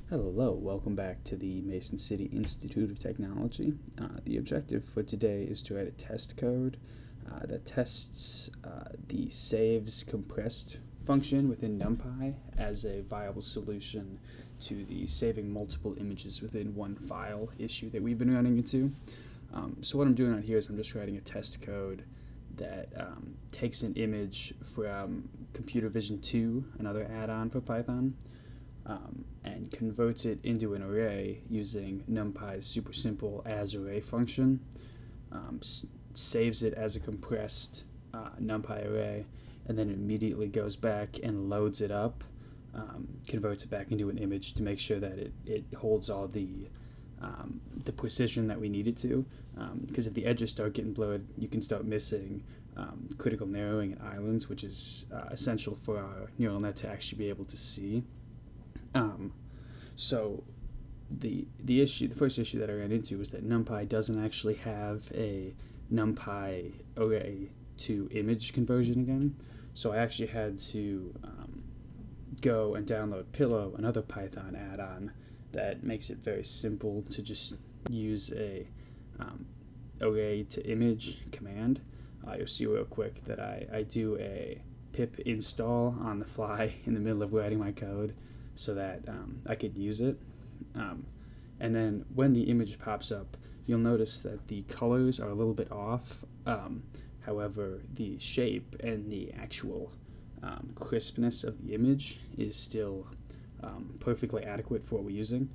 Hello, welcome back to the Mason City Institute of Technology. The objective for today is to write a test code that tests the saves compressed function within NumPy as a viable solution to the saving multiple images within one file issue that we've been running into. So what I'm doing on here is I'm just writing a test code that takes an image from Computer Vision 2, another add-on for Python, and converts it into an array using NumPy's super simple asArray function, saves it as a compressed NumPy array, and then immediately goes back and loads it up, converts it back into an image to make sure that it holds all the precision that we need it to, because if the edges start getting blurred, you can start missing critical narrowing and islands, which is essential for our neural net to actually be able to see. So the first issue that I ran into was that NumPy doesn't actually have a NumPy array to image conversion again. So I actually had to go and download Pillow, another Python add-on that makes it very simple to just use a array to image command. You'll see real quick that I do a pip install on the fly in the middle of writing my code, so that I could use it. And then when the image pops up, you'll notice that the colors are a little bit off. However, the shape and the actual crispness of the image is still perfectly adequate for what we're using.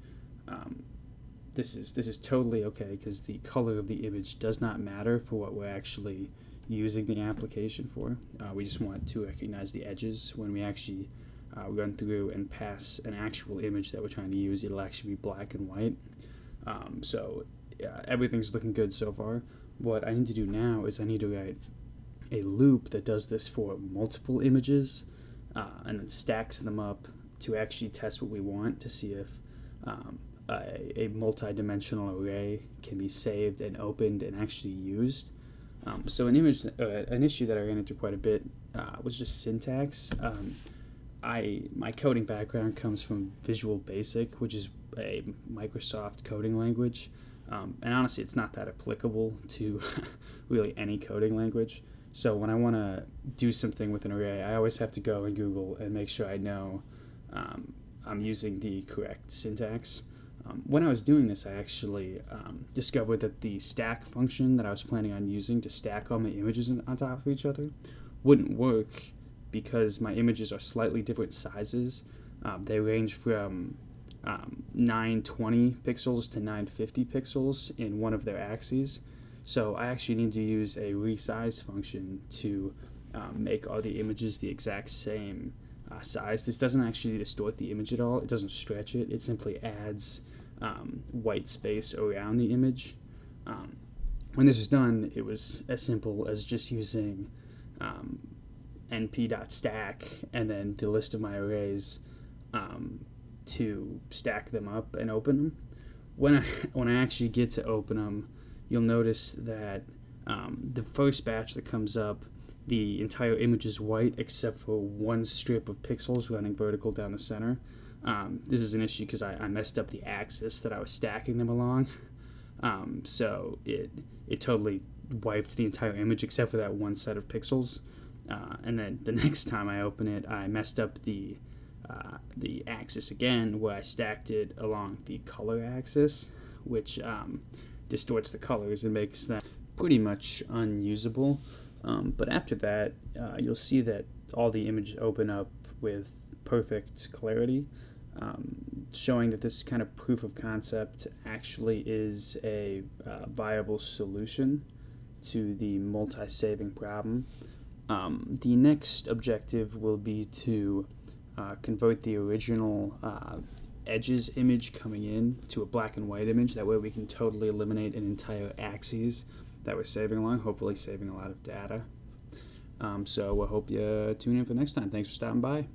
This is totally okay because the color of the image does not matter for what we're actually using the application for. We just want to recognize the edges when we actually run through and pass an actual image that we're trying to use. It'll actually be black and white. So everything's looking good so far. What I need to do now is I need to write a loop that does this for multiple images and then stacks them up to actually test what we want to see if a multi-dimensional array can be saved and opened and actually used. So an issue that I ran into quite a bit was just syntax. My coding background comes from Visual Basic, which is a Microsoft coding language, and honestly, it's not that applicable to really any coding language. So when I want to do something with an array, I always have to go and Google and make sure I know I'm using the correct syntax. When I was doing this, I actually discovered that the stack function that I was planning on using to stack all my images on top of each other wouldn't work because my images are slightly different sizes. They range from 920 pixels to 950 pixels in one of their axes. So I actually need to use a resize function to make all the images the exact same size. This doesn't actually distort the image at all. It doesn't stretch it. It simply adds white space around the image. When this was done, it was as simple as just using np.stack and then the list of my arrays to stack them up and open them. When I actually get to open them, you'll notice that the first batch that comes up, the entire image is white except for one strip of pixels running vertical down the center. This is an issue because I messed up the axis that I was stacking them along. So it totally wiped the entire image except for that one set of pixels. And then the next time I open it, I messed up the axis again, where I stacked it along the color axis, which distorts the colors and makes them pretty much unusable. But after that, you'll see that all the images open up with perfect clarity, showing that this kind of proof of concept actually is a viable solution to the multi-saving problem. The next objective will be to convert the original edges image coming in to a black and white image. That way we can totally eliminate an entire axis that we're saving along, hopefully saving a lot of data. So I hope you tune in for next time. Thanks for stopping by.